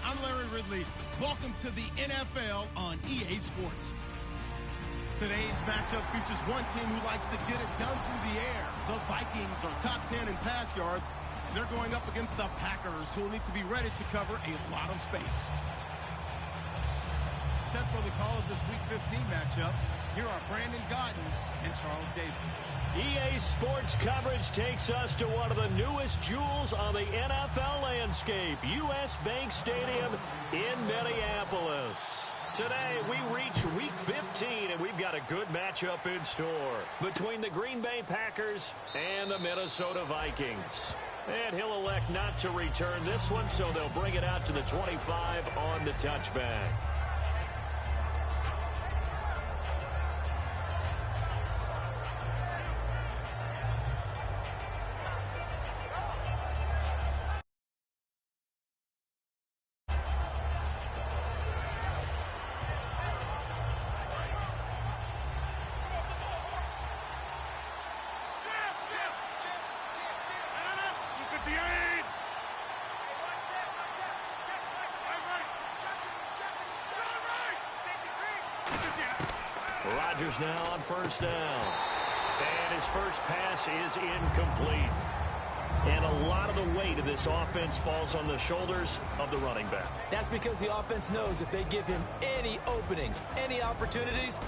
I'm Larry Ridley. Welcome to the NFL on EA Sports. Today's matchup features one team who likes to get it done through the air. The Vikings are top 10 in pass yards, and they're going up against the Packers, who will need to be ready to cover a lot of space. Set for the call of this Week 15 matchup, here are Brandon Gaudin and Charles Davis. EA Sports coverage takes us to one of the newest jewels on the NFL landscape, US Bank Stadium in Minneapolis. Today, we reach Week 15, and we've got a good matchup in store between the Green Bay Packers and the Minnesota Vikings. And he'll elect not to return this one, so they'll bring it out to the 25 on the touchback. Rodgers now on first down. And his first pass is incomplete. And a lot of the weight of this offense falls on the shoulders of the running back. That's because the offense knows if they give him any openings, any opportunities,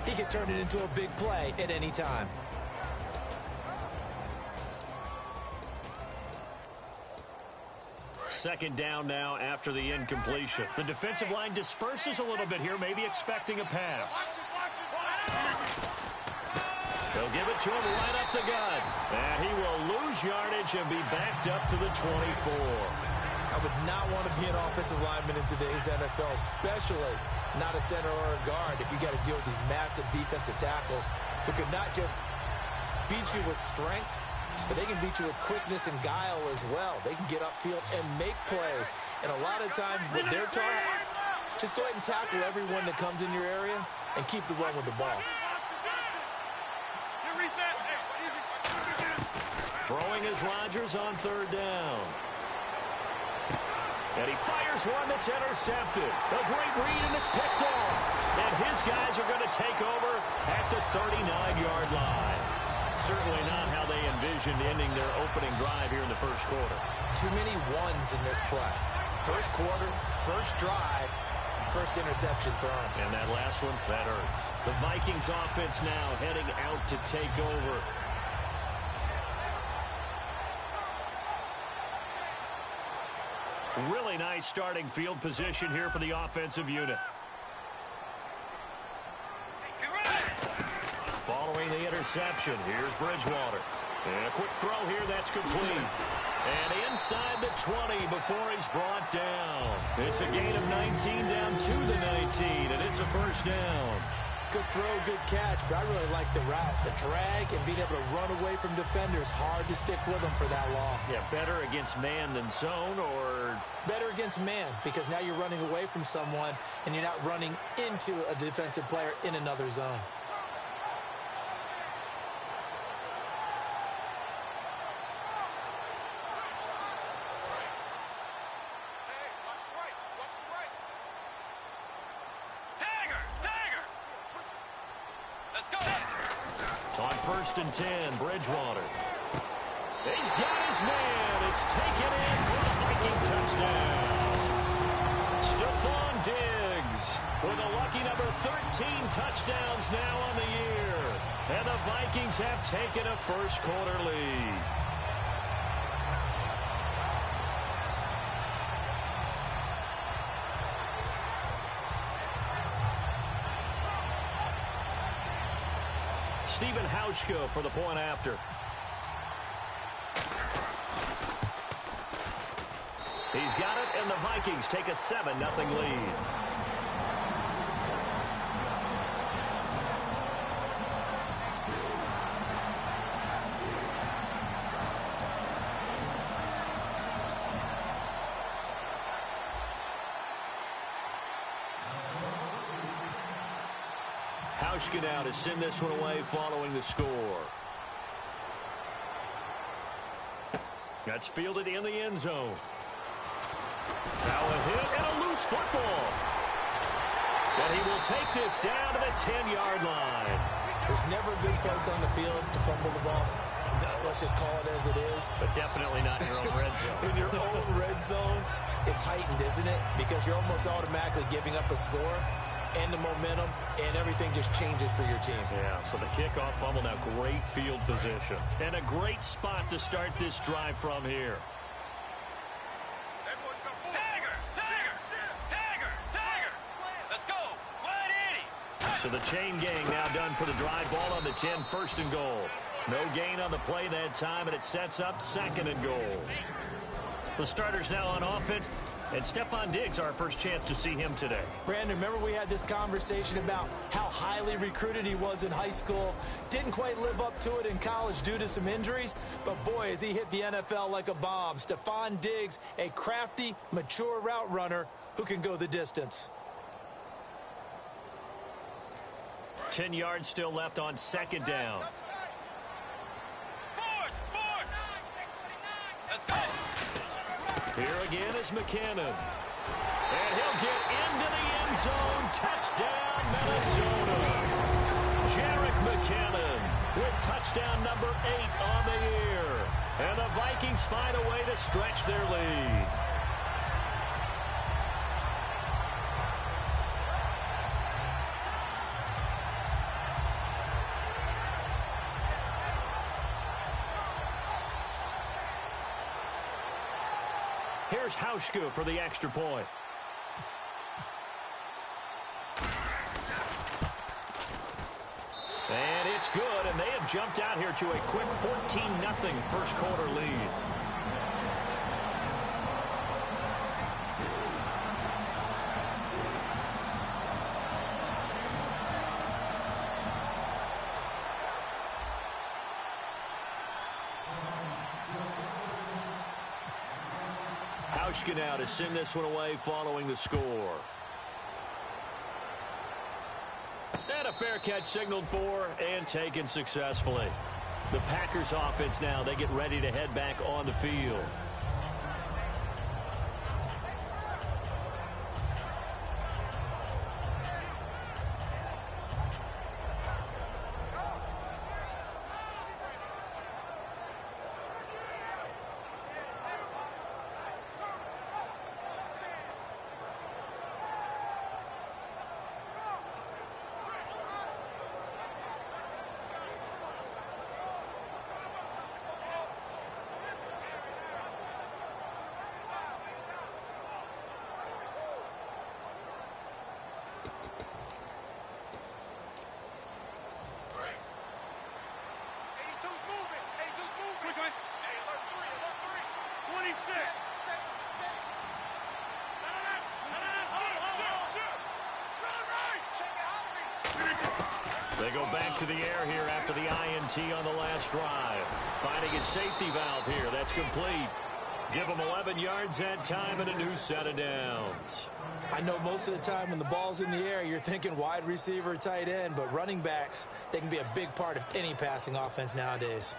he can turn it into a big play at any time. Second down now after the incompletion. The defensive line disperses a little bit here, maybe expecting a pass. They'll give it to him right up the gut. And he will lose yardage and be backed up to the 24. I would not want to be an offensive lineman in today's NFL, especially not a center or a guard, if you got to deal with these massive defensive tackles who could not just beat you with strength, but they can beat you with quickness and guile as well. They can get upfield and make plays. And a lot of times with their target, just go ahead and tackle everyone that comes in your area and keep the run with the ball. Throwing is Rodgers on third down. And he fires one that's intercepted. A great read, and it's picked off. And his guys are going to take over at the 39-yard line. Certainly not how they envisioned ending their opening drive here in the first quarter. Too many ones in this play. First quarter, first drive, first interception thrown. And that last one, that hurts. The Vikings offense now heading out to take over. Really nice starting field position here for the offensive unit. Following the interception, here's Bridgewater. And a quick throw here, that's complete. And inside the 20 before he's brought down. It's a gain of 19 down to the 19, and it's a first down. Good throw, good catch, but I really like the route. The drag and being able to run away from defenders. Hard to stick with them for that long. Yeah, better against man than zone, or? Better against man, because now you're running away from someone and you're not running into a defensive player in another zone. On 1st and 10, Bridgewater. He's got his man. It's taken in for a Viking touchdown. Stephon Diggs with a lucky number 13 touchdowns now on the year. And the Vikings have taken a first-quarter lead. Stephen Hauschka for the point after. He's got it, and the Vikings take a 7-0 lead. Hauschka now to send this one away following the score. That's fielded in the end zone. Now a hit and a loose football. And he will take this down to the 10-yard line. There's never a good place on the field to fumble the ball. Let's just call it as it is. But definitely not in your own red zone. In your own red zone, it's heightened, isn't it? Because you're almost automatically giving up a score and the momentum, and everything just changes for your team. Yeah, so the kickoff fumble, now great field position. And a great spot to start this drive from here. So the chain gang now done for the drive. Ball on the 10, first and goal. No gain on the play that time, and it sets up second and goal. The starters now on offense, and Stephon Diggs, our first chance to see him today. Brandon, remember we had this conversation about how highly recruited he was in high school. Didn't quite live up to it in college due to some injuries, but boy, has he hit the NFL like a bomb. Stephon Diggs, a crafty, mature route runner who can go the distance. 10 yards still left on second down. Here again is McKinnon. And he'll get into the end zone. Touchdown, Minnesota. Jerick McKinnon with touchdown number 8 on the year. And the Vikings find a way to stretch their lead. Here's Hauschka for the extra point. And it's good, and they have jumped out here to a quick 14-0 first quarter lead. Hauschka now to send this one away following the score. And a fair catch signaled for and taken successfully. The Packers offense now, they get ready to head back on the field. They go back to the air here after the INT on the last drive. Finding his safety valve here. That's complete. Give him 11 yards that time and a new set of downs. I know most of the time when the ball's in the air, you're thinking wide receiver, tight end, but running backs, they can be a big part of any passing offense nowadays.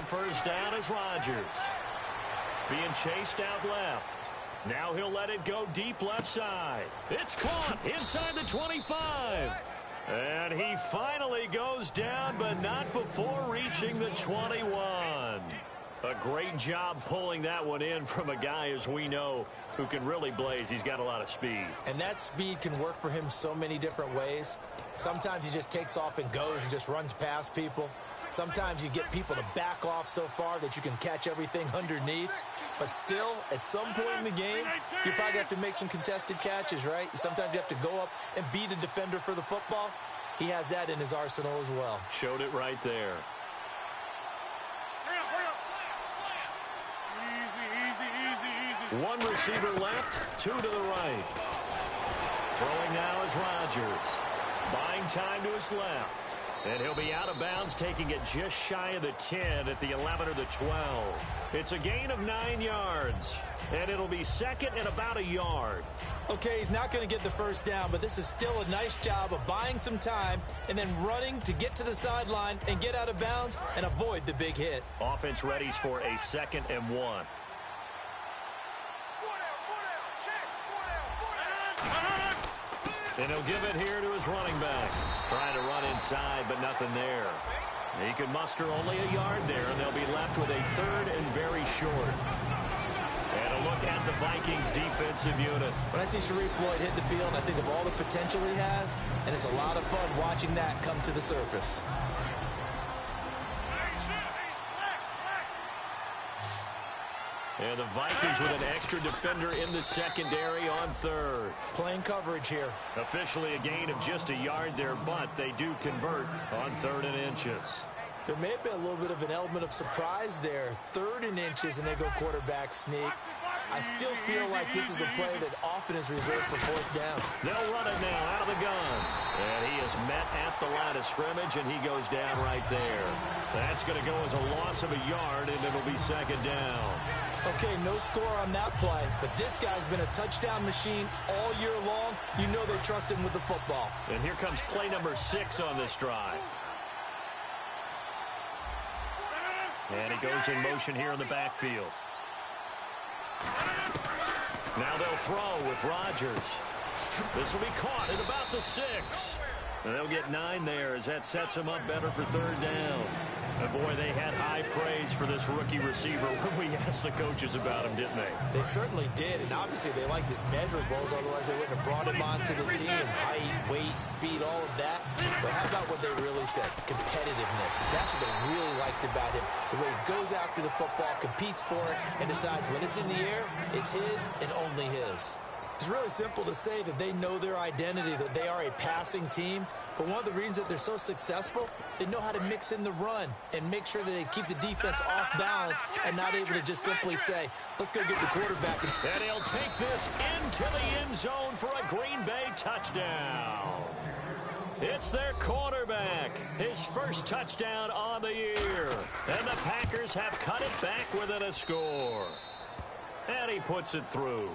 first down is Rodgers. Being chased out left. Now he'll let it go deep left side. It's caught inside the 25. And he finally goes down, but not before reaching the 21. A great job pulling that one in from a guy, as we know, who can really blaze. He's got a lot of speed. And that speed can work for him so many different ways. Sometimes he just takes off and goes and just runs past people. Sometimes you get people to back off so far that you can catch everything underneath. But still, at some point in the game, you probably have to make some contested catches, right? Sometimes you have to go up and beat a defender for the football. He has that in his arsenal as well. Showed it right there. One receiver left, two to the right. Throwing now is Rodgers. Buying time to his left. And he'll be out of bounds, taking it just shy of the 10 at the 11 or the 12. It's a gain of 9 yards. And it'll be second and about a yard. Okay, he's not going to get the first down, but this is still a nice job of buying some time and then running to get to the sideline and get out of bounds and avoid the big hit. Offense readies for a 2nd and 1. And he'll give it here to his running back. Trying to run inside, but nothing there. He can muster only a yard there, and they'll be left with a 3rd and very short. And a look at the Vikings defensive unit. When I see Sharif Floyd hit the field, I think of all the potential he has, and it's a lot of fun watching that come to the surface. And the Vikings with an extra defender in the secondary on 3rd. Playing coverage here. Officially a gain of just a yard there, but they do convert on 3rd and inches. There may have been a little bit of an element of surprise there. 3rd and inches, and they go quarterback sneak. I still feel like this is a play that often is reserved for 4th down. They'll run it now out of the gun. And he is met at the line of scrimmage, and he goes down right there. That's going to go as a loss of a yard, and it'll be 2nd down. Okay, no score on that play, but this guy's been a touchdown machine all year long. You know they trust him with the football. And here comes play number 6 on this drive. And he goes in motion here in the backfield. Now they'll throw with Rodgers. This will be caught at about the 6. And they'll get 9 there as that sets him up better for 3rd down. And boy, they had high praise for this rookie receiver when we asked the coaches about him, didn't they? They certainly did, and obviously they liked his measurables, otherwise they wouldn't have brought him onto the team. Height, weight, speed, all of that. But how about what they really said? Competitiveness. That's what they really liked about him. The way he goes after the football, competes for it, and decides when it's in the air, it's his and only his. It's really simple to say that they know their identity, that they are a passing team. But one of the reasons that they're so successful, they know how to mix in the run and make sure that they keep the defense off balance and not able to just simply say, let's go get the quarterback. And he'll take this into the end zone for a Green Bay touchdown. It's their quarterback, his first touchdown on the year. And the Packers have cut it back within a score. And he puts it through.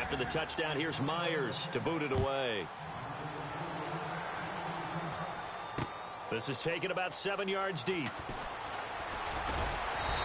After the touchdown, here's Myers to boot it away. This is taken about 7 yards deep.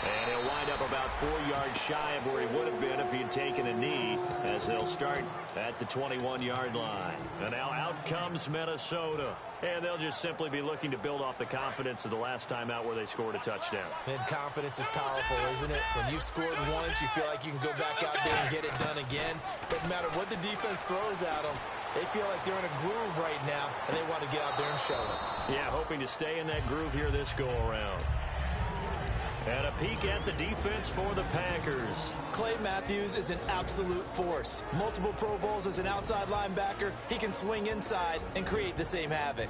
And he'll wind up about 4 yards shy of where he would have been if he had taken a knee, as they'll start at the 21-yard line. And now out comes Minnesota. And they'll just simply be looking to build off the confidence of the last time out where they scored a touchdown. And confidence is powerful, isn't it? When you've scored once, you feel like you can go back out there and get it done again. Doesn't matter what the defense throws at them. They feel like they're in a groove right now, and they want to get out there and show it. Yeah, hoping to stay in that groove here this go-around. And a peek at the defense for the Packers. Clay Matthews is an absolute force. Multiple Pro Bowls as an outside linebacker. He can swing inside and create the same havoc.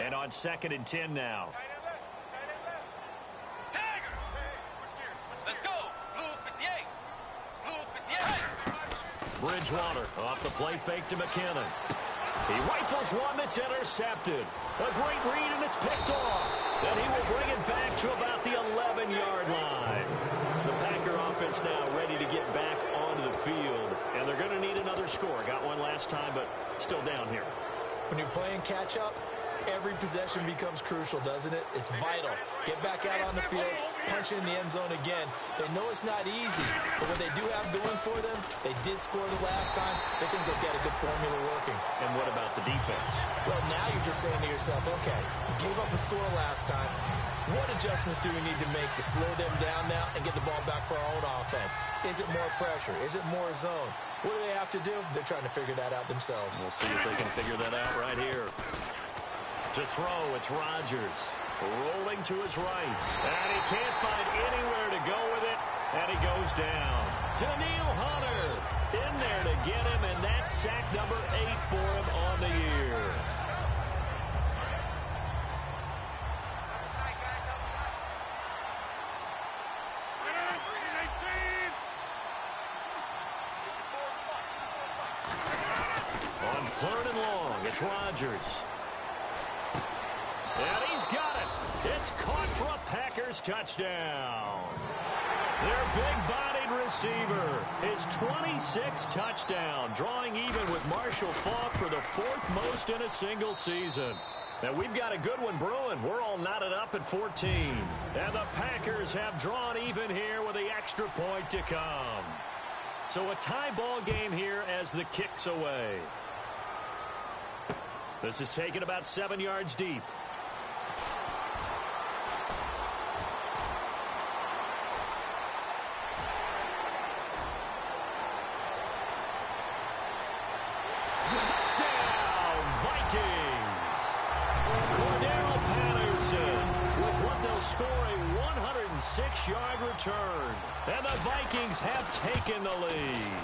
And on 2nd and 10 now. Let's go. Blue 58. Blue 58. Bridgewater off the play fake to McKinnon. He rifles one that's intercepted. A great read, and it's picked off. And he will bring it back to about the 11-yard line. The Packer offense now ready to get back onto the field. And they're going to need another score. Got one last time, but still down here. When you're playing catch-up, every possession becomes crucial, doesn't it? It's vital. Get back out on the field, punch in the end zone again. They know it's not easy, but what they do have going for them, they did score the last time. They think they've got a good formula working. And what about the defense? Well, now you're just saying to yourself, okay, we gave up a score last time. What adjustments do we need to make to slow them down now and get the ball back for our own offense? Is it more pressure? Is it more zone? What do they have to do? They're trying to figure that out themselves. We'll see if they can figure that out right here. To throw, it's Rodgers. Rolling to his right. And he can't find anywhere to go with it. And he goes down. Daniil Hunter in there to get him. And that's sack number 8 for him on the year. On 3rd and long, it's Rodgers. And he's got it. It's caught for a Packers touchdown. Their big-bodied receiver, his 26th touchdown, drawing even with Marshall Faulk for the 4th most in a single season. Now, we've got a good one brewing. We're all knotted up at 14. And the Packers have drawn even here with the extra point to come. So a tie ball game here as the kick's away. This is taken about 7 yards deep. Score a 106-yard return. And the Vikings have taken the lead.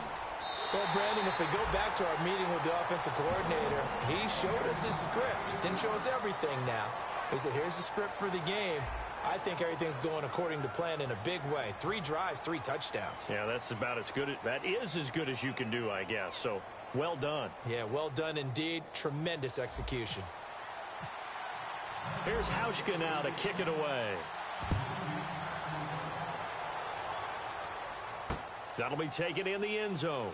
Well, Brandon, if we go back to our meeting with the offensive coordinator, he showed us his script. Didn't show us everything now. He said, here's the script for the game. I think everything's going according to plan in a big way. 3 drives, 3 touchdowns. Yeah, that's about as good. That is as good as you can do, I guess. So, well done. Yeah, well done indeed. Tremendous execution. Here's Hauschka now to kick it away. That'll be taken in the end zone.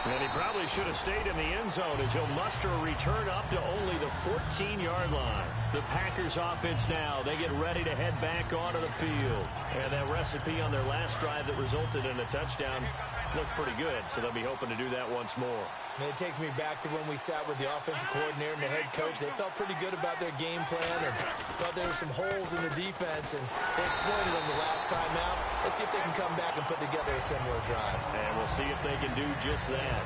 And he probably should have stayed in the end zone as he'll muster a return up to only the 14-yard line. The Packers offense now, they get ready to head back onto the field. And that recipe on their last drive that resulted in a touchdown looked pretty good, so they'll be hoping to do that once more. And it takes me back to when we sat with the offensive coordinator and the head coach. They felt pretty good about their game plan and thought there were some holes in the defense, and they exploited them the last time out. Let's see if they can come back and put together a similar drive. And we'll see if they can do just that.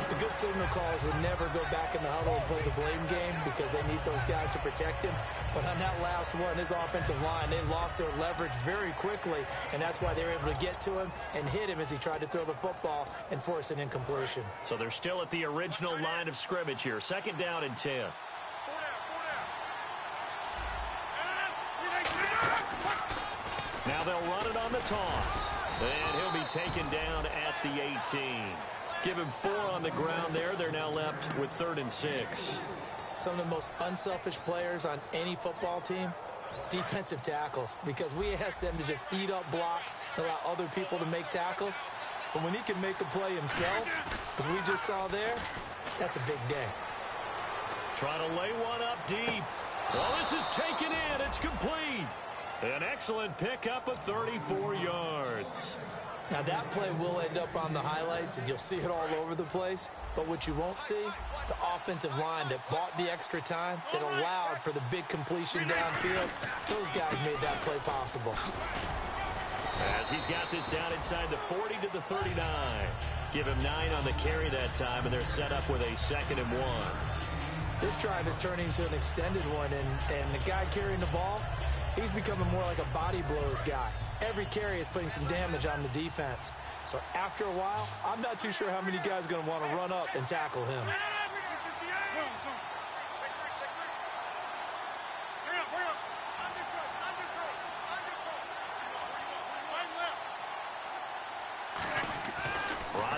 The good signal callers would never go back in the huddle and play the blame game because they need those guys to protect him. But on that last one, his offensive line, they lost their leverage very quickly, and that's why they were able to get to him and hit him as he tried to throw the football and force an incompletion. So they're still at the original line of scrimmage here. 2nd down and 10. Now they'll run it on the toss. And he'll be taken down at the 18. Give him 4 on the ground there. They're now left with 3rd and 6. Some of the most unselfish players on any football team, defensive tackles, because we ask them to just eat up blocks and allow other people to make tackles. But when he can make a play himself, as we just saw there, that's a big day. Trying to lay one up deep. Well, this is taken in. It's complete. An excellent pickup of 34 yards. Now, that play will end up on the highlights, and you'll see it all over the place. But what you won't see, the offensive line that bought the extra time, that allowed for the big completion downfield, those guys made that play possible. As he's got this down inside the 40 to the 39. Give him 9 on the carry that time, and they're set up with a 2nd and 1. This drive is turning to an extended one, and the guy carrying the ball, he's becoming more like a body blows guy. Every carry is putting some damage on the defense. So after a while, I'm not too sure how many guys are going to want to run up and tackle him.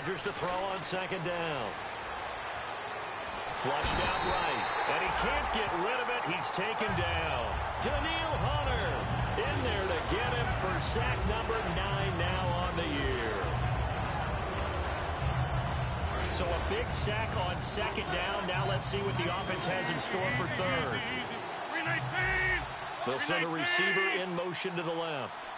Rodgers to throw on second down. Flushed out right, and he can't get rid of it. He's taken down. Danielle Hunter in there to get him for sack number 9 now on the year. So a big sack on second down. Now let's see what the offense has in store for third. They'll send a receiver in motion to the left.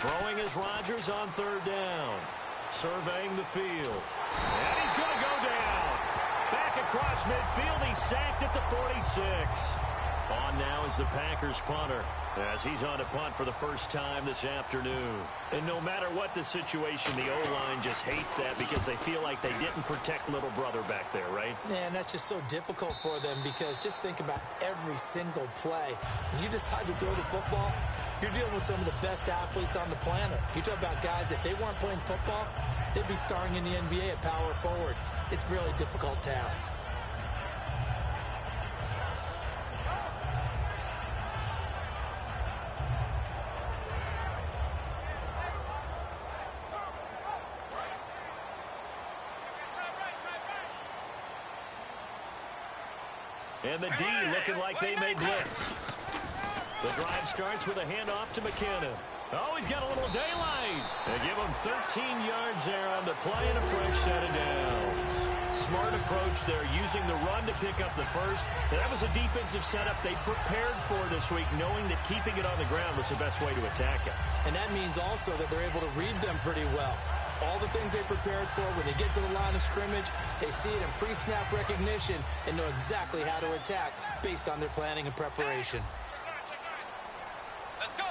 Throwing is Rodgers on third down. Surveying the field. And he's going to go down. Back across midfield. He's sacked at the 46. On now is the Packers punter as he's on to punt for the first time this afternoon. And no matter what the situation, the O-line just hates that because they feel like they didn't protect little brother back there, right? Man, that's just so difficult for them because just think about every single play. When you decide to throw the football, you're dealing with some of the best athletes on the planet. You talk about guys, if they weren't playing football, they'd be starring in the NBA at power forward. It's a really difficult task. And the D looking like they may blitz. The drive starts with a handoff to McKinnon. Oh, he's got a little daylight. They give him 13 yards there on the play and a fresh set of downs. Smart approach there, using the run to pick up the first. That was a defensive setup they prepared for this week, knowing that keeping it on the ground was the best way to attack it. And that means also that they're able to read them pretty well. All the things they prepared for, when they get to the line of scrimmage, they see it in pre-snap recognition and know exactly how to attack based on their planning and preparation. Let's go.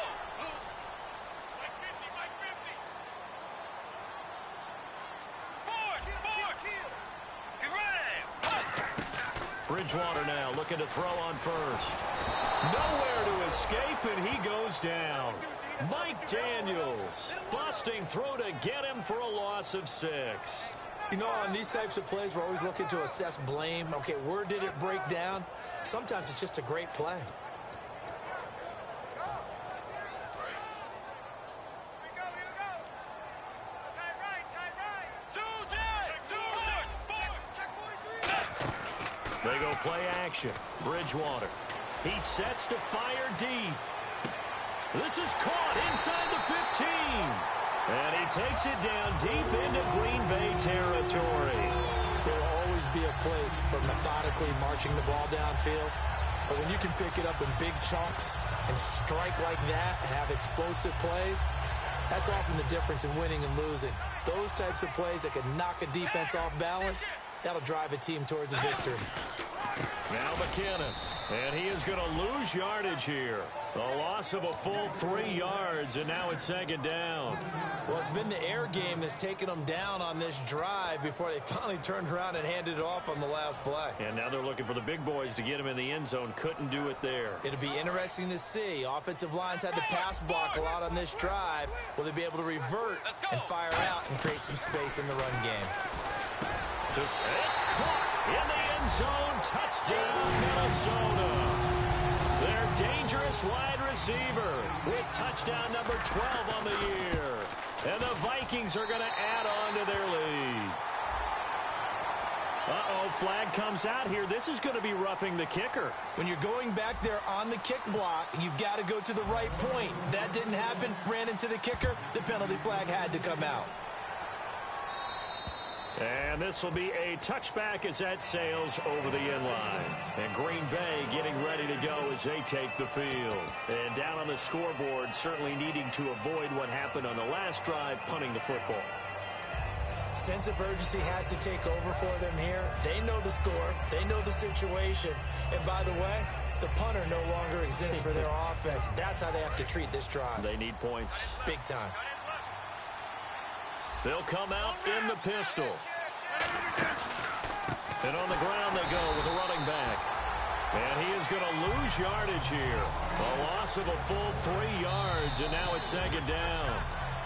Bridgewater now looking to throw on first. Nowhere to escape, and he goes down. Mike Daniels busting through to get him for a loss of 6. You know, on these types of plays, we're always looking to assess blame. Okay, where did it break down? Sometimes it's just a great play. They go play action. Bridgewater. He sets to fire deep. This is caught inside the 15. And he takes it down deep into Green Bay territory. There will always be a place for methodically marching the ball downfield. But when you can pick it up in big chunks and strike like that, have explosive plays, that's often the difference in winning and losing. Those types of plays that can knock a defense off balance, that'll drive a team towards a victory. Now McKinnon, and he is going to lose yardage here. A loss of a full 3 yards, and now it's second down. Well, it's been the air game that's taken them down on this drive before they finally turned around and handed it off on the last play. And now they're looking for the big boys to get him in the end zone. Couldn't do it there. It'll be interesting to see. Offensive lines had to pass block a lot on this drive. Will they be able to revert and fire out and create some space in the run game? It's caught in the end zone. Touchdown, Minnesota. Their dangerous wide receiver with touchdown number 12 on the year. And the Vikings are going to add on to their lead. Uh-oh, flag comes out here. This is going to be roughing the kicker. When you're going back there on the kick block, you've got to go to the right point. That didn't happen. Ran into the kicker. The penalty flag had to come out. And this will be a touchback as that sails over the end line. And Green Bay getting ready to go as they take the field. And down on the scoreboard, certainly needing to avoid what happened on the last drive, punting the football. Sense of urgency has to take over for them here. They know the score. They know the situation. And by the way, the punter no longer exists for their offense. That's how they have to treat this drive. They need points. Big time. They'll come out in the pistol. And on the ground they go with a running back. And he is going to lose yardage here. A loss of a full 3 yards, and now it's second down.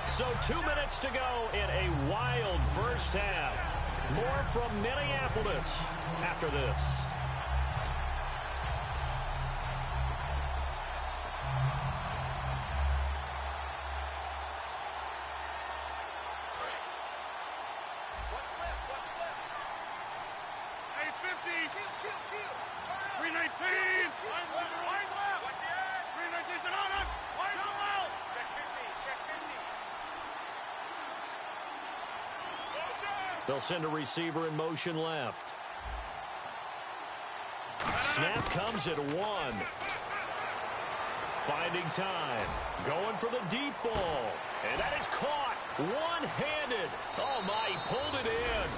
So 2 minutes to go in a wild first half. More from Minneapolis after this. They'll send a receiver in motion left. Snap comes at 1. Finding time. Going for the deep ball. And that is caught. One-handed. Oh, my. He pulled it in.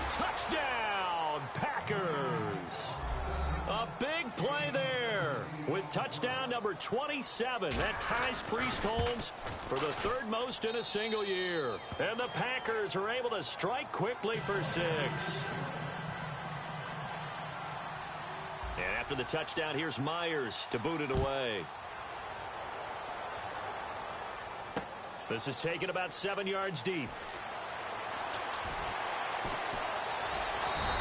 Touchdown, Packers. A big play there with touchdown number 27. That ties Priest Holmes for the third most in a single year. And the Packers are able to strike quickly for 6. And after the touchdown, here's Myers to boot it away. This is taken about 7 yards deep.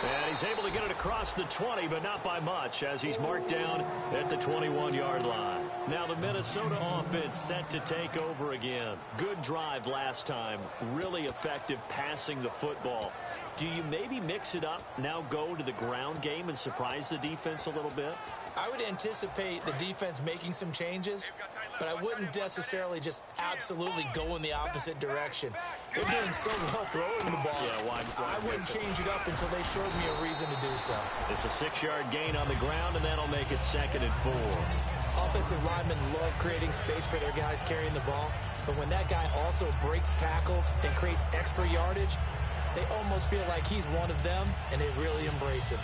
And he's able to get it across the 20, but not by much, as he's marked down at the 21-yard line. Now the Minnesota offense set to take over again. Good drive last time. Really effective passing the football. Do you maybe mix it up, now go to the ground game and surprise the defense a little bit? I would anticipate the defense making some changes, but I wouldn't necessarily just absolutely go in the opposite direction. They're doing so well throwing the ball. Yeah, why I wouldn't change it up until they showed me a reason to do so. It's a 6-yard gain on the ground, and that'll make it 2nd and 4. Offensive linemen love creating space for their guys carrying the ball, but when that guy also breaks tackles and creates extra yardage, they almost feel like he's one of them, and they really embrace him.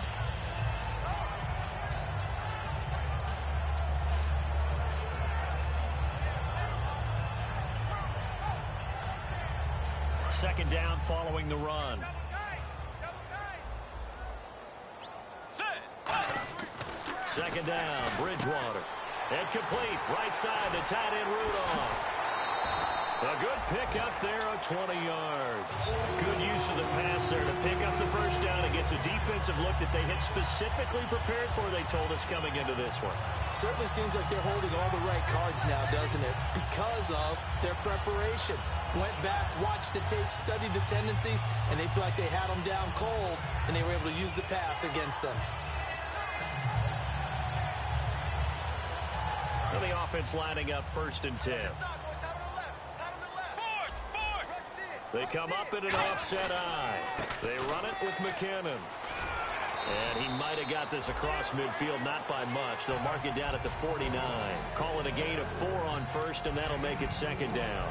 Second down following the run. Second down, Bridgewater. And complete, right side, the tight end Rudolph. A good pick up there of 20 yards. Good use of the pass there to pick up the first down. It gets a defensive look that they had specifically prepared for, they told us, coming into this one. Certainly seems like they're holding all the right cards now, doesn't it? Because of their preparation. Went back, watched the tape, studied the tendencies, and they feel like they had them down cold, and they were able to use the pass against them. And the offense lining up 1st and 10. They come up in an offset eye. They run it with McKinnon. And he might have got this across midfield, not by much. They'll mark it down at the 49. Call it a gain of 4 on 1st, and that'll make it 2nd down.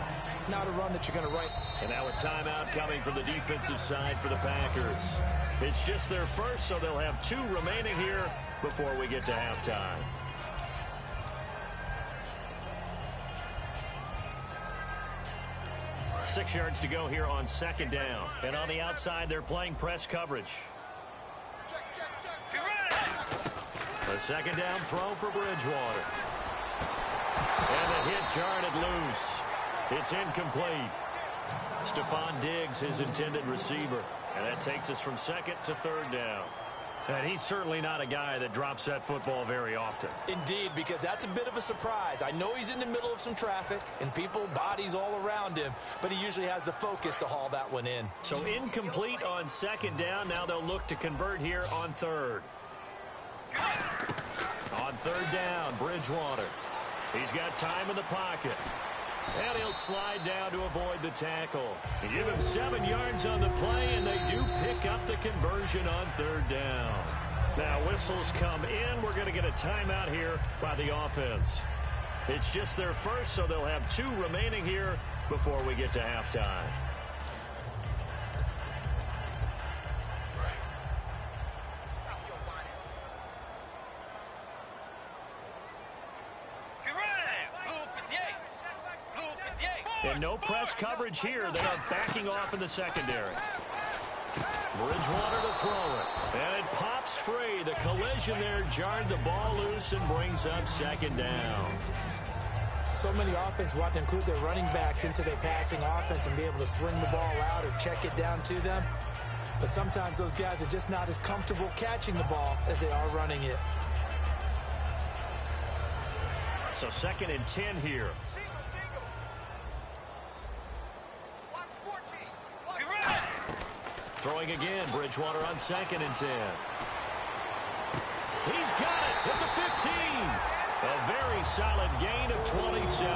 Not a run that you're going to write. And now a timeout coming from the defensive side for the Packers. It's just their first, so they'll have 2 remaining here before we get to halftime. Six yards to go here on 2nd down. And on the outside, they're playing press coverage. A 2nd down throw for Bridgewater. And the hit jarred it loose. It's incomplete. Stephon Diggs, his intended receiver. And that takes us from 2nd to 3rd down. And he's certainly not a guy that drops that football very often. Indeed, because that's a bit of a surprise. I know he's in the middle of some traffic and people, bodies all around him, but he usually has the focus to haul that one in. So incomplete on 2nd down. Now they'll look to convert here on 3rd. On 3rd down, Bridgewater. He's got time in the pocket. And he'll slide down to avoid the tackle. You give him 7 yards on the play, and they do pick up the conversion on 3rd down. Now whistles come in. We're going to get a timeout here by the offense. It's just their first, so they'll have 2 remaining here before we get to halftime. And no press coverage here. They are backing off in the secondary. Bridgewater to throw it. And it pops free. The collision there jarred the ball loose and brings up 2nd down. So many offense want to include their running backs into their passing offense and be able to swing the ball out or check it down to them. But sometimes those guys are just not as comfortable catching the ball as they are running it. So 2nd and 10 here. Throwing again, Bridgewater on 2nd and 10. He's got it at the 15. A very solid gain of 27.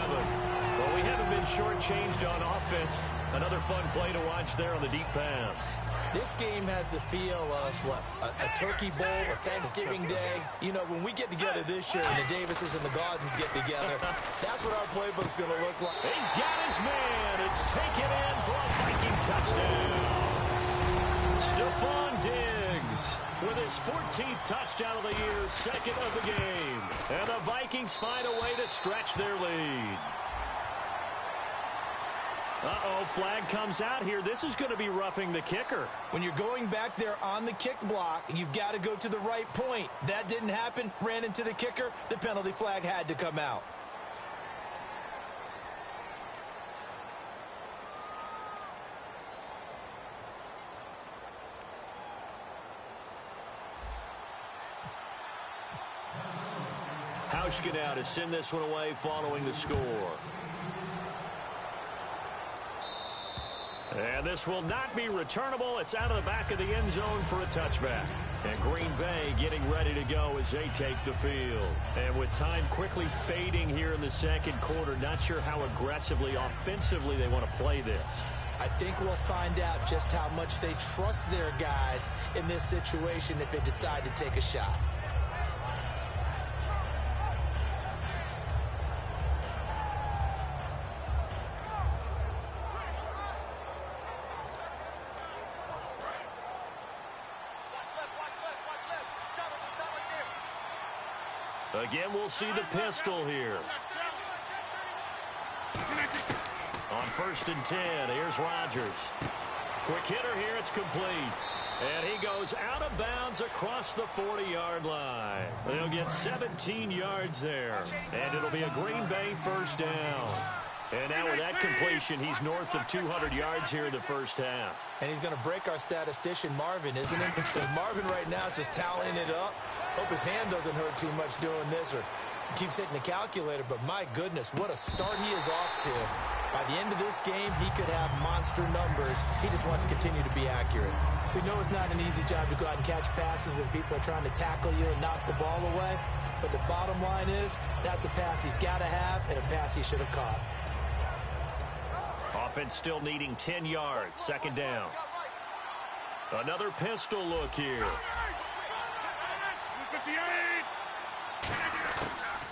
Well, we haven't been shortchanged on offense. Another fun play to watch there on the deep pass. This game has the feel of, what, a turkey bowl, a Thanksgiving day. You know, when we get together this year and the Davises and the Gardens get together, that's what our playbook's going to look like. He's got his man. It's taken in for a Viking touchdown. Stephon Diggs with his 14th touchdown of the year, second of the game. And the Vikings find a way to stretch their lead. Uh-oh, flag comes out here. This is going to be roughing the kicker. When you're going back there on the kick block, you've got to go to the right point. That didn't happen. Ran into the kicker. The penalty flag had to come out. Hauschka to send this one away following the score. And this will not be returnable. It's out of the back of the end zone for a touchback. And Green Bay getting ready to go as they take the field. And with time quickly fading here in the second quarter, not sure how aggressively, offensively they want to play this. I think we'll find out just how much they trust their guys in this situation if they decide to take a shot. Again, we'll see the pistol here. On 1st and 10, here's Rodgers. Quick hitter here, it's complete. And he goes out of bounds across the 40-yard line. They'll get 17 yards there. And it'll be a Green Bay first down. And now with that completion, he's north of 200 yards here in the first half. And he's going to break our statistician, Marvin, isn't he? Marvin right now is just tallying it up. Hope his hand doesn't hurt too much doing this or keeps hitting the calculator. But my goodness, what a start he is off to. By the end of this game, he could have monster numbers. He just wants to continue to be accurate. We know it's not an easy job to go out and catch passes when people are trying to tackle you and knock the ball away. But the bottom line is, that's a pass he's got to have and a pass he should have caught. Offense still needing 10 yards. Second down. Another pistol look here.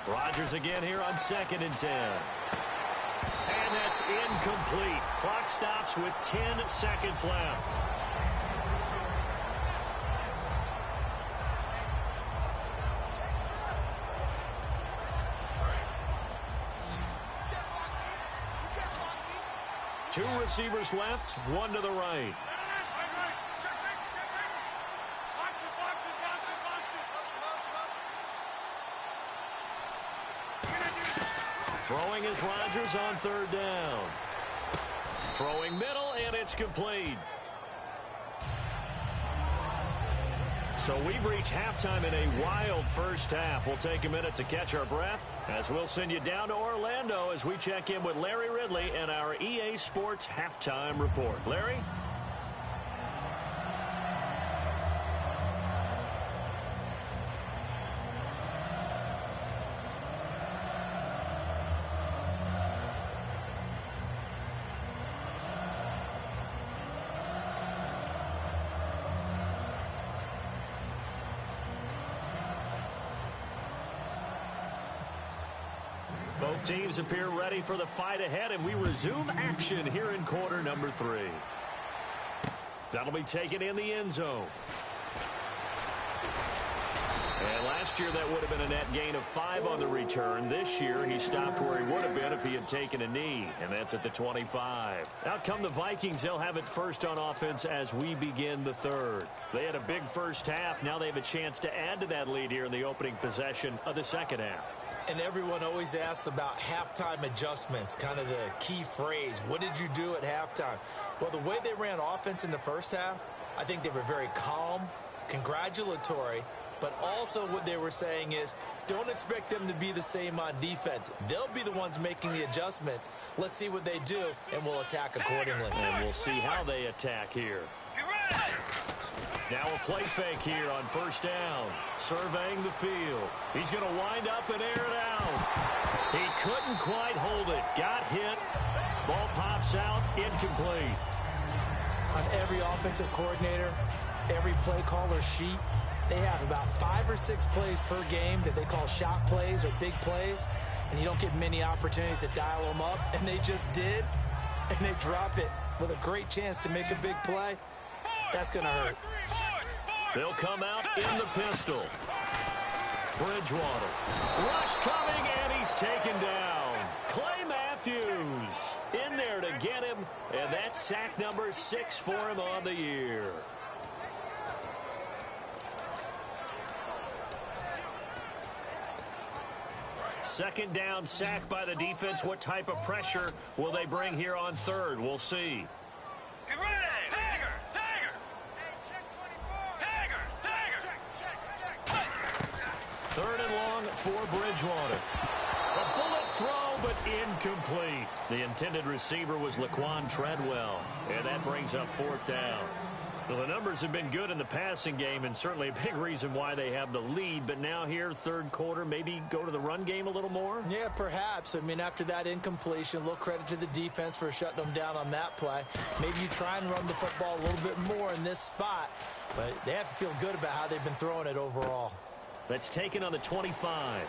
Rodgers again here on 2nd and 10. And that's incomplete. Clock stops with 10 seconds left. Two receivers left, one to the right. Throwing is Rodgers on 3rd down. Throwing middle, and it's complete. So we've reached halftime in a wild first half. We'll take a minute to catch our breath as we'll send you down to Orlando as we check in with Larry Ridley and our EA Sports Halftime Report. Larry? Both teams appear ready for the fight ahead, and we resume action here in quarter number 3. That'll be taken in the end zone. And last year that would have been a net gain of 5 on the return. This year he stopped where he would have been if he had taken a knee, and that's at the 25. Out come the Vikings. They'll have it first on offense as we begin the 3rd. They had a big first half. Now they have a chance to add to that lead here in the opening possession of the second half. And everyone always asks about halftime adjustments, kind of the key phrase. What did you do at halftime? Well, the way they ran offense in the first half, I think they were very calm, congratulatory, but also what they were saying is don't expect them to be the same on defense. They'll be the ones making the adjustments. Let's see what they do, and we'll attack accordingly. And we'll see how they attack here. Now a play fake here on first down. Surveying the field. He's going to wind up and air it out. He couldn't quite hold it. Got hit. Ball pops out. Incomplete. On every offensive coordinator, every play caller sheet, they have about 5 or 6 plays per game that they call shot plays or big plays, and you don't get many opportunities to dial them up, and they just did, and they drop it with a great chance to make a big play. That's going to hurt. They'll come out in the pistol. Bridgewater. Rush coming, and he's taken down. Clay Matthews in there to get him, and that's sack number 6 for him on the year. Second down sack by the defense. What type of pressure will they bring here on third? We'll see. Get ready! Tiger! Tiger! Tiger! Third and long for Bridgewater. A bullet throw, but incomplete. The intended receiver was Laquan Treadwell, and that brings up fourth down. Well, the numbers have been good in the passing game, and certainly a big reason why they have the lead. But now here, third quarter, maybe go to the run game a little more? Yeah, perhaps. I mean, after that incompletion, a little credit to the defense for shutting them down on that play. Maybe you try and run the football a little bit more in this spot, but they have to feel good about how they've been throwing it overall. That's taken on the 25.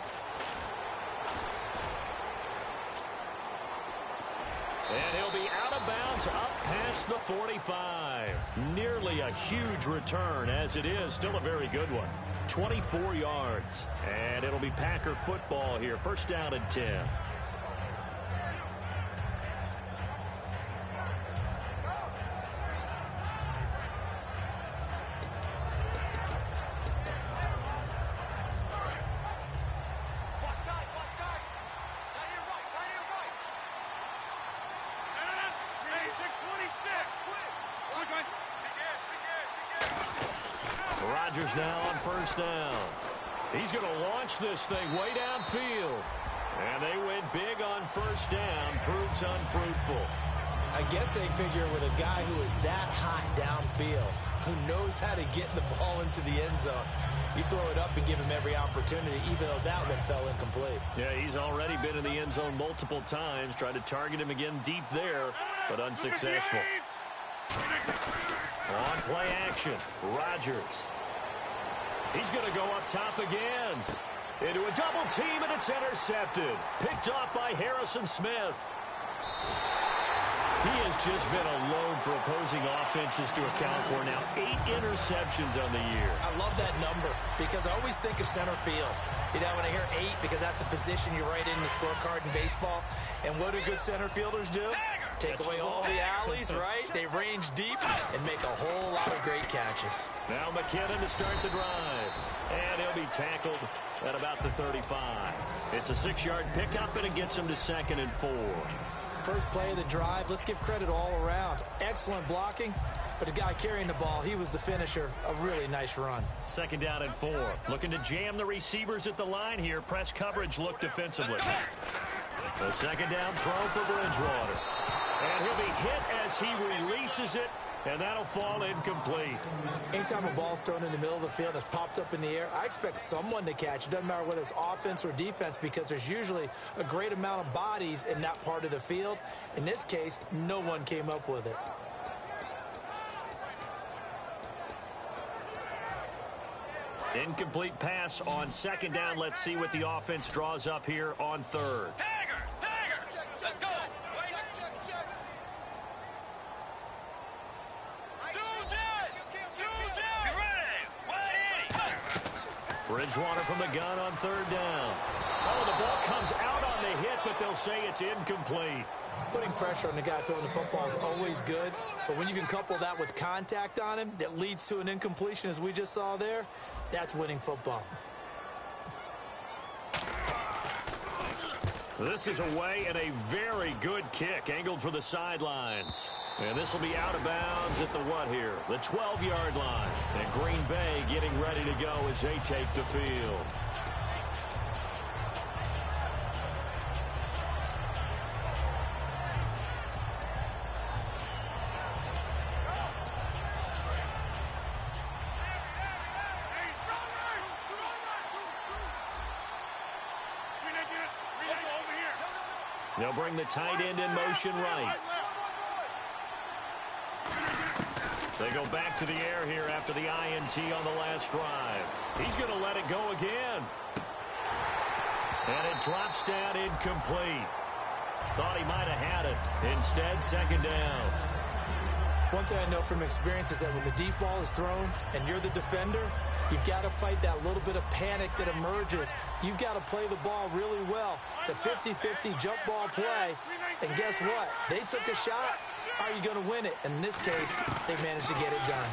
And he'll be out of bounds up past the 45. Nearly a huge return, as it is. Still a very good one. 24 yards. And it'll be Packer football here. First down and 10. Rodgers now on first down. He's going to launch this thing way downfield. And they went big on first down. Proves unfruitful. I guess they figure with a guy who is that hot downfield, who knows how to get the ball into the end zone, you throw it up and give him every opportunity, even though that one fell incomplete. Yeah, he's already been in the end zone multiple times. Tried to target him again deep there, but unsuccessful. On play action, Rodgers. He's going to go up top again. Into a double team, and it's intercepted. Picked off by Harrison Smith. He has just been alone for opposing offenses to account for now. 8 interceptions on the year. I love that number because I always think of center field. You know, when I hear 8, because that's the position you write in the scorecard in baseball. And what do good center fielders do? Take away all the alleys, right? They range deep and make a whole lot of great catches. Now McKinnon to start the drive. And he'll be tackled at about the 35. It's a 6-yard pickup, and it gets him to 2nd and 4. First play of the drive, let's give credit all around. Excellent blocking, but the guy carrying the ball, he was the finisher. A really nice run. 2nd down and 4. Looking to jam the receivers at the line here. Press coverage look defensively. The 2nd down throw for Bridgewater. And he'll be hit as he releases it, and that'll fall incomplete. Anytime a ball's thrown in the middle of the field that's popped up in the air, I expect someone to catch. It doesn't matter whether it's offense or defense, because there's usually a great amount of bodies in that part of the field. In this case, no one came up with it. Incomplete pass on 2nd down. Let's see what the offense draws up here on 3rd. Let's go! Bridgewater from the gun on 3rd down. Oh, the ball comes out on the hit, but they'll say it's incomplete. Putting pressure on the guy throwing the football is always good, but when you can couple that with contact on him that leads to an incompletion, as we just saw there, that's winning football. This is away, and a very good kick angled for the sidelines. And this will be out of bounds at the what here? The 12-yard line. And Green Bay getting ready to go as they take the field. They'll bring the tight end in motion right. They go back to the air here after the INT on the last drive. He's going to let it go again. And it drops down incomplete. Thought he might have had it. Instead, second down. One thing I know from experience is that when the deep ball is thrown and you're the defender, you've got to fight that little bit of panic that emerges. You've got to play the ball really well. It's a 50-50 jump ball play. And guess what? They took a shot. How are you going to win it? And in this case, they managed to get it done.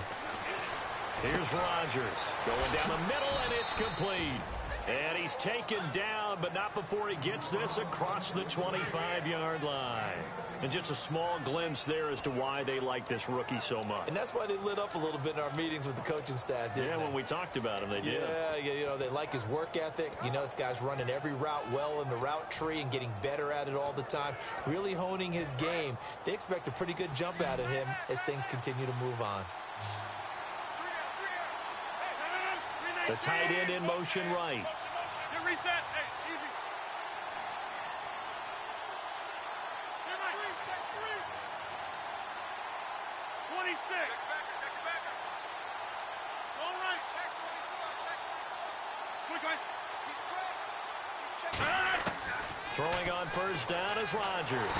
Here's Rodgers going down the middle, and it's complete. And he's taken down, but not before he gets this across the 25-yard line. And just a small glimpse there as to why they like this rookie so much. And that's why they lit up a little bit in our meetings with the coaching staff, didn't they? Yeah, when we talked about him, they did. Yeah, you know, they like his work ethic. You know, this guy's running every route well in the route tree and getting better at it all the time, really honing his game. They expect a pretty good jump out of him as things continue to move on. The tight end in motion right. Reset. Hey, easy. Check three. 26. Check it back. All right. Check 24. Check 24. Quick, guys. He's stretched. He's checking. Throwing on first down is Rodgers.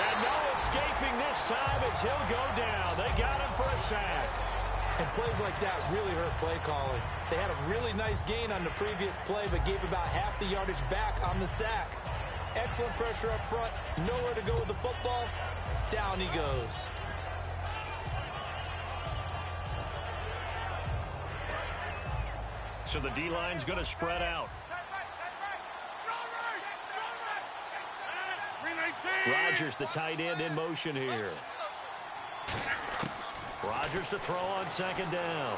And no escaping this time as he'll go down. They got him for a sack. And plays like that really hurt play calling. They had a really nice gain on the previous play, but gave about half the yardage back on the sack. Excellent pressure up front. Nowhere to go with the football. Down he goes. So the D-line's going to spread out. Rodgers, the tight end, in motion here. Rodgers to throw on second down.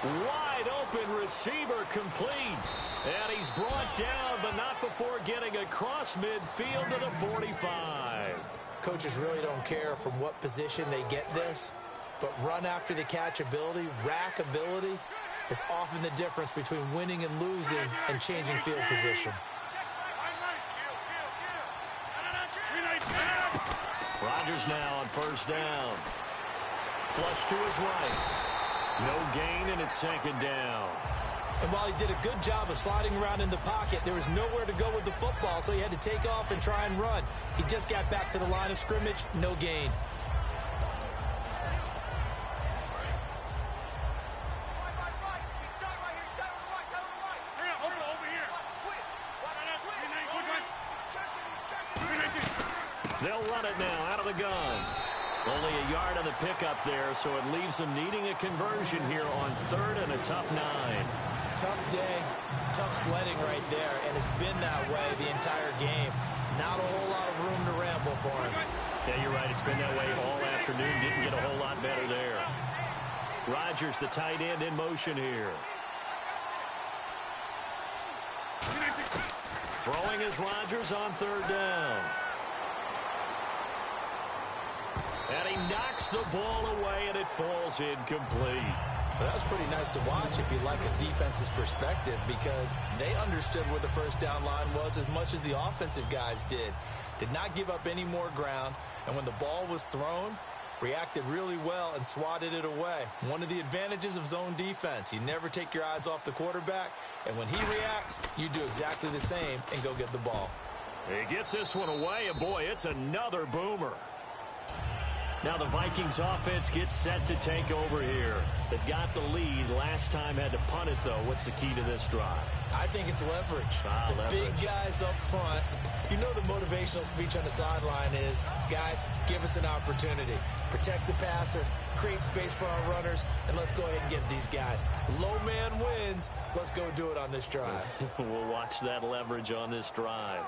Wide open receiver complete. And he's brought down, but not before getting across midfield to the 45. Coaches really don't care from what position they get this, but run after the catch ability, rack ability, is often the difference between winning and losing and changing field position. Rodgers now on first down. Flush to his right. No gain, and it's second down. And while he did a good job of sliding around in the pocket, there was nowhere to go with the football, so he had to take off and try and run. He just got back to the line of scrimmage, no gain. They'll run it now out of the gun. Only a yard on the pickup there, so it leaves them needing a conversion here on third and a tough 9. Tough day, tough sledding right there, and it's been that way the entire game. Not a whole lot of room to ramble for him. Yeah, you're right. It's been that way all afternoon. Didn't get a whole lot better there. Rodgers, the tight end, in motion here. Throwing is Rodgers on third down. And he knocks the ball away, and it falls incomplete. Well, that was pretty nice to watch if you like a defense's perspective, because they understood where the first down line was as much as the offensive guys did. Did not give up any more ground, and when the ball was thrown, reacted really well and swatted it away. One of the advantages of zone defense, you never take your eyes off the quarterback, and when he reacts, you do exactly the same and go get the ball. He gets this one away, and boy, it's another boomer. Now the Vikings offense gets set to take over here. They've got the lead. Last time had to punt it, though. What's the key to this drive? I think it's leverage. The big guys up front. You know the motivational speech on the sideline is, guys, give us an opportunity. Protect the passer, create space for our runners, and let's go ahead and get these guys. Low man wins. Let's go do it on this drive. We'll watch that leverage on this drive.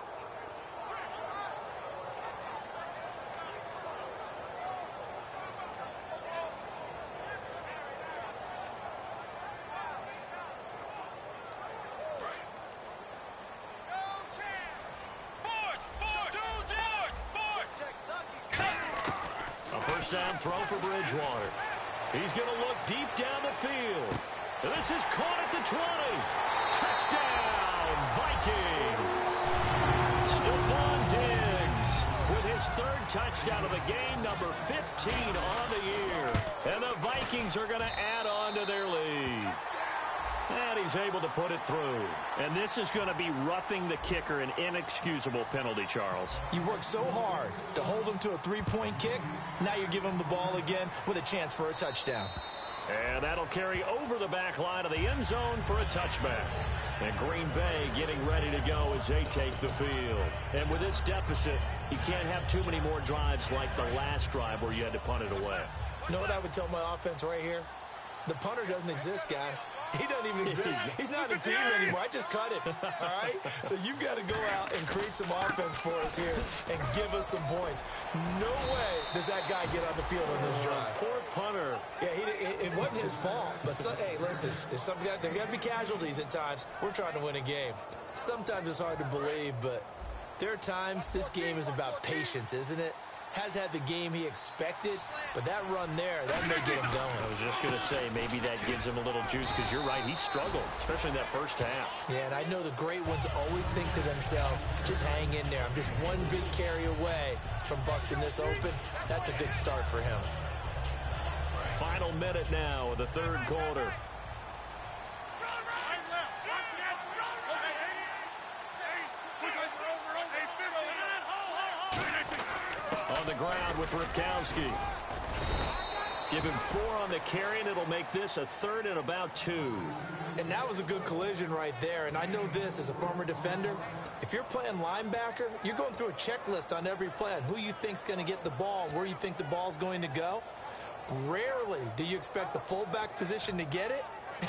Down throw for Bridgewater. He's going to look deep down the field. This is caught at the 20. Touchdown, Vikings. Stephon third touchdown of the game, number 15 on the year. And the Vikings are going to add on to their lead. And he's able to put it through. And this is going to be roughing the kicker, an inexcusable penalty, Charles. You've worked so hard to hold him to a three-point kick. Now you're giving him the ball again with a chance for a touchdown. And that'll carry over the back line of the end zone for a touchback. And Green Bay getting ready to go as they take the field. And with this deficit, you can't have too many more drives like the last drive where you had to punt it away. You know what I would tell my offense right here? The punter doesn't exist, guys. He doesn't even exist. He's not a team anymore. I just cut it, all right? So you've got to go out and create some offense for us here and give us some points. No way does that guy get on the field on this drive. Poor punter. Yeah, it wasn't his fault. But, hey, listen, there's there got to be casualties at times. We're trying to win a game. Sometimes it's hard to believe, but there are times this game is about patience, isn't it? Has had the game he expected, but that run there, that may get him going. I was just going to say, maybe that gives him a little juice, because you're right, he struggled, especially in that first half. Yeah, and I know the great ones always think to themselves, just hang in there. I'm just one big carry away from busting this open. That's a good start for him. Final minute now of the third quarter. On the ground with Ripkowski. Give him 4 on the carry, and it'll make this a third and about 2. And that was a good collision right there. And I know this as a former defender. If you're playing linebacker, you're going through a checklist on every play on who you think's going to get the ball, where you think the ball's going to go. Rarely do you expect the fullback position to get it.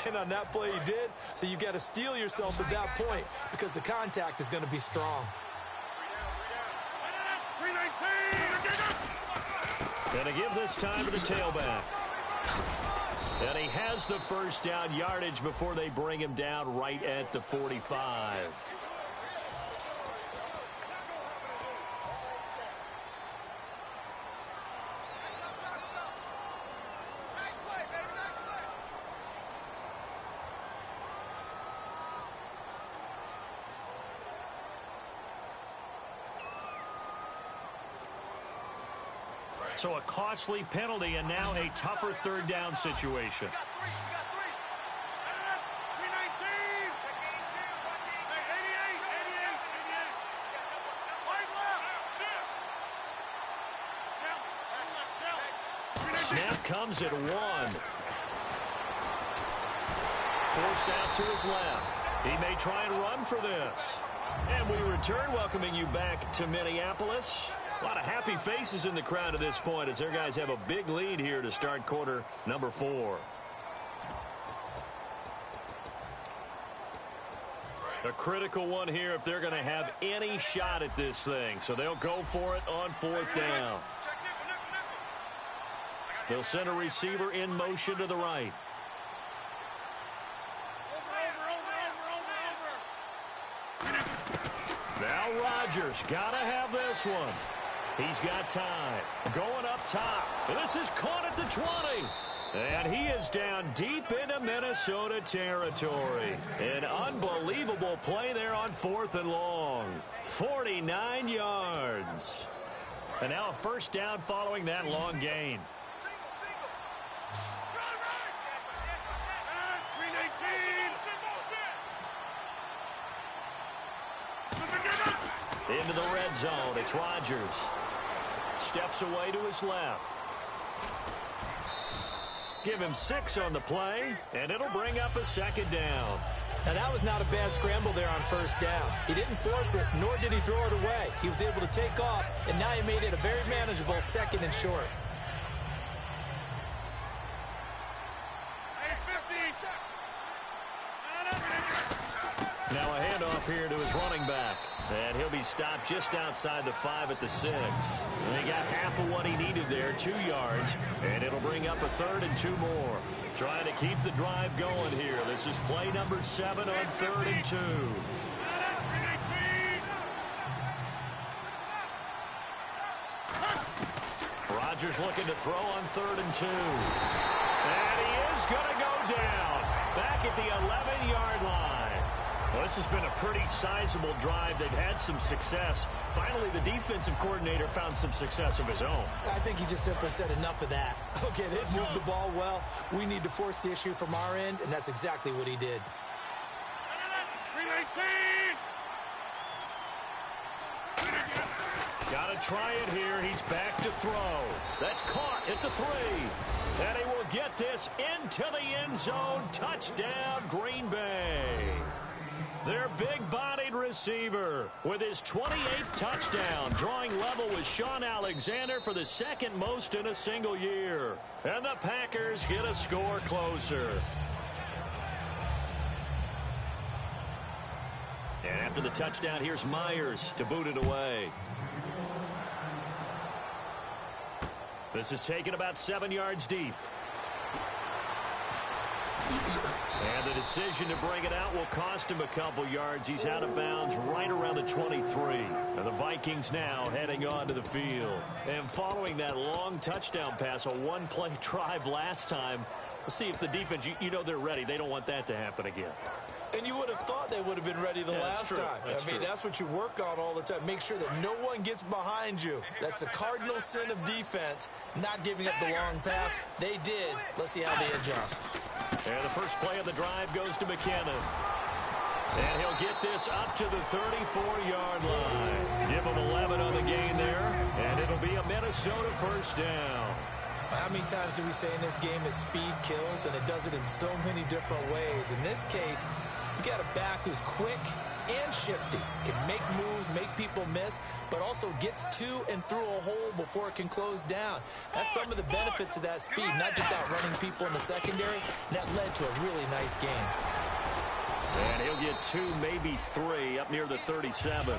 And on that play, he did. So you've got to steel yourself at that point because the contact is going to be strong. And to give this time to the tailback. And he has the first down yardage before they bring him down right at the 45. So a costly penalty and now a tougher third down situation. Snap comes at 1. Forced out to his left. He may try and run for this. And we return, welcoming you back to Minneapolis. A lot of happy faces in the crowd at this point as their guys have a big lead here to start quarter number 4. A critical one here if they're going to have any shot at this thing. So they'll go for it on 4th down. They'll send a receiver in motion to the right. Now Rodgers got to have this one. He's got time. Going up top. And this is caught at the 20. And he is down deep into Minnesota territory. An unbelievable play there on 4th and long. 49 yards. And now a first down following that long gain. Into the red zone. It's Rodgers. Steps away to his left. Give him 6 on the play, and it'll bring up a second down. Now, that was not a bad scramble there on first down. He didn't force it, nor did he throw it away. He was able to take off, and now he made it a very manageable 2nd and short. Now a handoff here to his running back. And he'll be stopped just outside the 5 at the 6. And he got half of what he needed there, 2 yards. And it'll bring up a 3rd and 2 more. Trying to keep the drive going here. This is play number 7 on 3rd and 2. Rodgers looking to throw on 3rd and 2. And he is going to go down. Back at the 11-yard line. This has been a pretty sizable drive. They've had some success. Finally, the defensive coordinator found some success of his own. I think he just simply said enough of that. Okay, they've moved the ball well. We need to force the issue from our end, and that's exactly what he did. 319! Got to try it here. He's back to throw. That's caught at the 3. And he will get this into the end zone. Touchdown, Green Bay. Their big-bodied receiver with his 28th touchdown, drawing level with Sean Alexander for the second most in a single year. And the Packers get a score closer. And after the touchdown, here's Myers to boot it away. This is taken about 7 yards deep. And the decision to bring it out will cost him a couple yards. He's out of bounds right around the 23. And the Vikings now heading onto the field. And following that long touchdown pass, a one-play drive last time, we'll see if the defense, you know they're ready. They don't want that to happen again. And you would have thought they would have been ready the last time. I mean, that's what you work on all the time. Make sure that no one gets behind you. That's the cardinal sin of defense, not giving up the long pass. They did. Let's see how they adjust. And the first play of the drive goes to McKinnon. And he'll get this up to the 34-yard line. Give him 11 on the gain there, and it'll be a Minnesota first down. How many times do we say in this game that speed kills, and it does it in so many different ways? In this case, you got a back who's quick and shifty, can make moves, make people miss, but also gets to and through a hole before it can close down. That's some of the benefits of that speed, not just outrunning people in the secondary. And that led to a really nice game. And he'll get 2, maybe 3 up near the 37.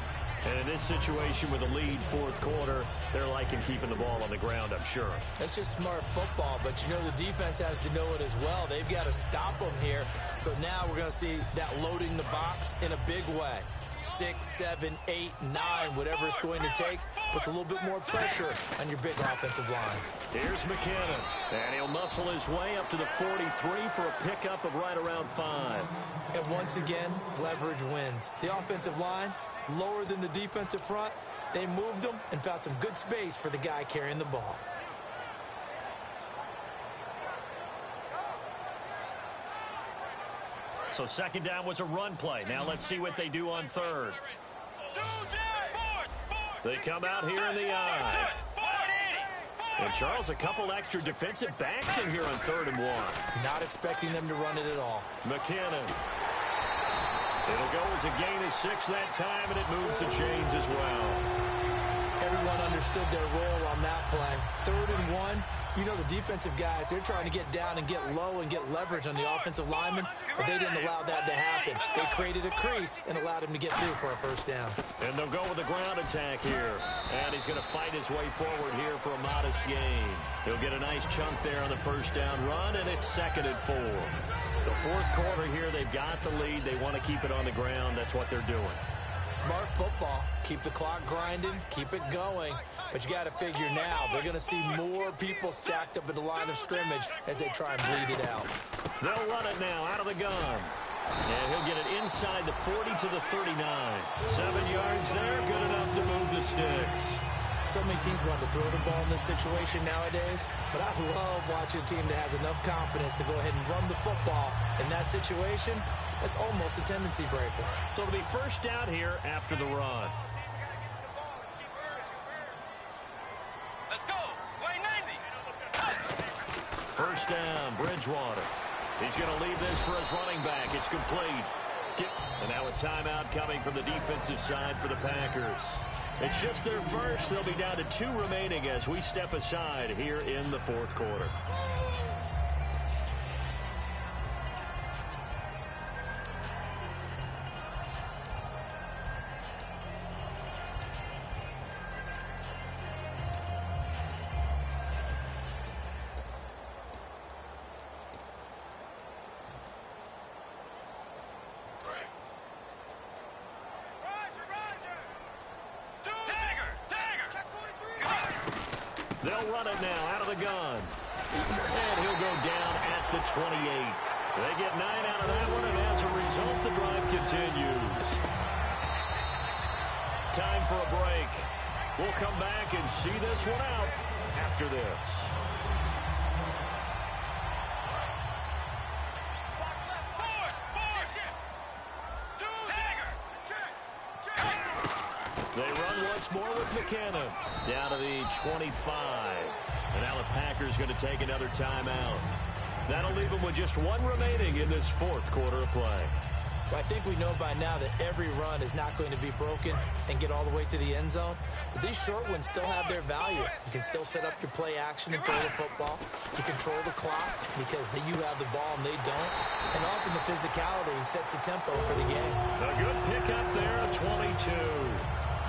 And in this situation with a lead fourth quarter, they're liking keeping the ball on the ground, I'm sure. That's just smart football, but you know the defense has to know it as well. They've got to stop them here. So now we're going to see that loading the box in a big way. 6, 7, 8, 9, whatever it's going to take, puts a little bit more pressure on your big offensive line. Here's McKinnon, and he'll muscle his way up to the 43 for a pickup of right around 5. And once again, leverage wins. The offensive line, lower than the defensive front. They moved them and found some good space for the guy carrying the ball. So second down was a run play. Now let's see what they do on third. They come out here in the I. And Charles, a couple extra defensive backs in here on 3rd and 1. Not expecting them to run it at all. McKinnon. It'll go as a gain of 6 that time, and it moves the chains as well. Everyone understood their role on that play. 3rd and 1. You know the defensive guys, they're trying to get down and get low and get leverage on the offensive lineman, but they didn't allow that to happen. They created a crease and allowed him to get through for a first down. And they'll go with a ground attack here. And he's going to fight his way forward here for a modest gain. He'll get a nice chunk there on the first down run, and it's 2nd and 4. The fourth quarter here, they've got the lead. They want to keep it on the ground. That's what they're doing. Smart football. Keep the clock grinding. Keep it going. But you got to figure now, they're going to see more people stacked up at the line of scrimmage as they try and bleed it out. They'll run it now out of the gun. And he'll get it inside the 40 to the 39. 7 yards there, good enough to move the sticks. So many teams want to throw the ball in this situation nowadays, but I love watching a team that has enough confidence to go ahead and run the football. In that situation, that's almost a tendency breaker. So it'll be first down here after the run. Let's go. Way 90. First down, Bridgewater. He's going to leave this for his running back. It's complete. And now a timeout coming from the defensive side for the Packers. It's just their first. They'll be down to 2 remaining as we step aside here in the fourth quarter. They'll run it now out of the gun. And he'll go down at the 28. They get 9 out of that one, and as a result, the drive continues. Time for a break. We'll come back and see this one out after this. They run once more with McKenna. Down to the 25. And now the Packers going to take another timeout. That'll leave them with just one remaining in this fourth quarter of play. Well, I think we know by now that every run is not going to be broken and get all the way to the end zone. But these short ones still have their value. You can still set up your play action and throw the football. You control the clock because you have the ball and they don't. And often the physicality sets the tempo for the game. A good pickup there, a 22.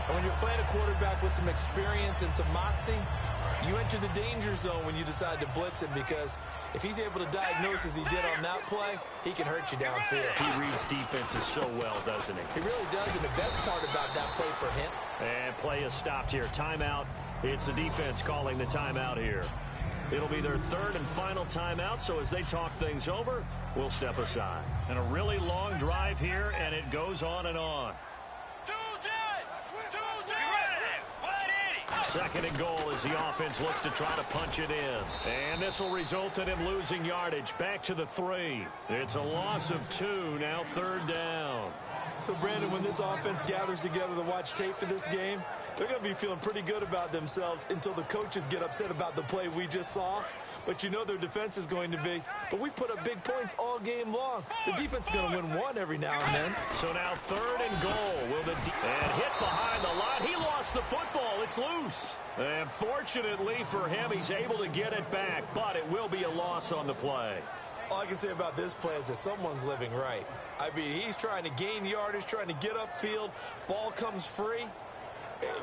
And when you're playing a quarterback with some experience and some moxie, you enter the danger zone when you decide to blitz him, because if he's able to diagnose as he did on that play, he can hurt you downfield. He reads defenses so well, doesn't he? He really does, and the best part about that play for him. And play is stopped here. Timeout. It's the defense calling the timeout here. It'll be their third and final timeout, so as they talk things over, we'll step aside. And a really long drive here, and it goes on and on. Second and goal as the offense looks to try to punch it in. And this will result in him losing yardage. Back to the 3. It's a loss of 2. Now third down. So, Brandon, when this offense gathers together to watch tape for this game, they're going to be feeling pretty good about themselves until the coaches get upset about the play we just saw. But you know their defense is going to be. But we put up big points all game long. The defense is going to win one every now and then. So now third and goal. And hit behind the line. He lost the football. It's loose. And fortunately for him, he's able to get it back. But it will be a loss on the play. All I can say about this play is that someone's living right. I mean, he's trying to gain yardage, trying to get upfield. Ball comes free.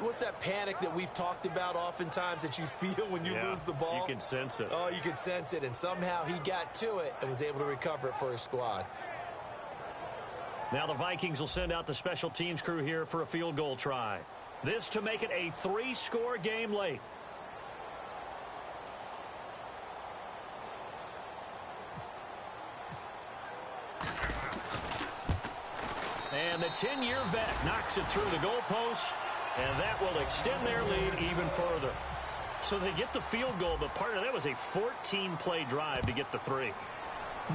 What's that panic that we've talked about oftentimes that you feel when you lose the ball? You can sense it. Oh, you can sense it. And somehow he got to it and was able to recover it for his squad. Now the Vikings will send out the special teams crew here for a field goal try. This to make it a 3-score game late. And the 10-year vet knocks it through the goalpost, and that will extend their lead even further. So they get the field goal, but part of that was a 14-play drive to get the 3.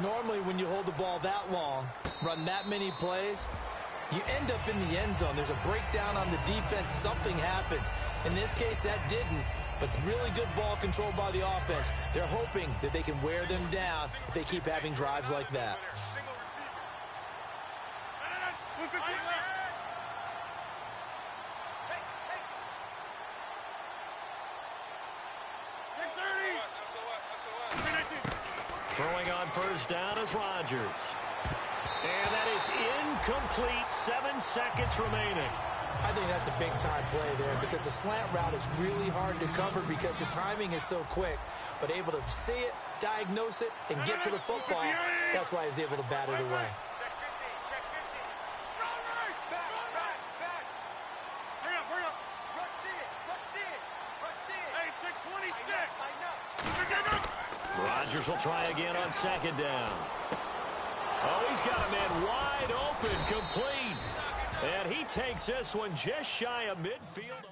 Normally, when you hold the ball that long, run that many plays, you end up in the end zone. There's a breakdown on the defense. Something happens. In this case, that didn't, but really good ball control by the offense. They're hoping that they can wear them down if they keep having drives like that. Throwing on first down is Rodgers. And that is incomplete. 7 seconds remaining. I think that's a big-time play there because the slant route is really hard to cover because the timing is so quick. But able to see it, diagnose it, and get to the football, that's why he was able to bat it away. Rodgers will try again on second down. Oh, he's got a man wide open, complete. And he takes this one just shy of midfield.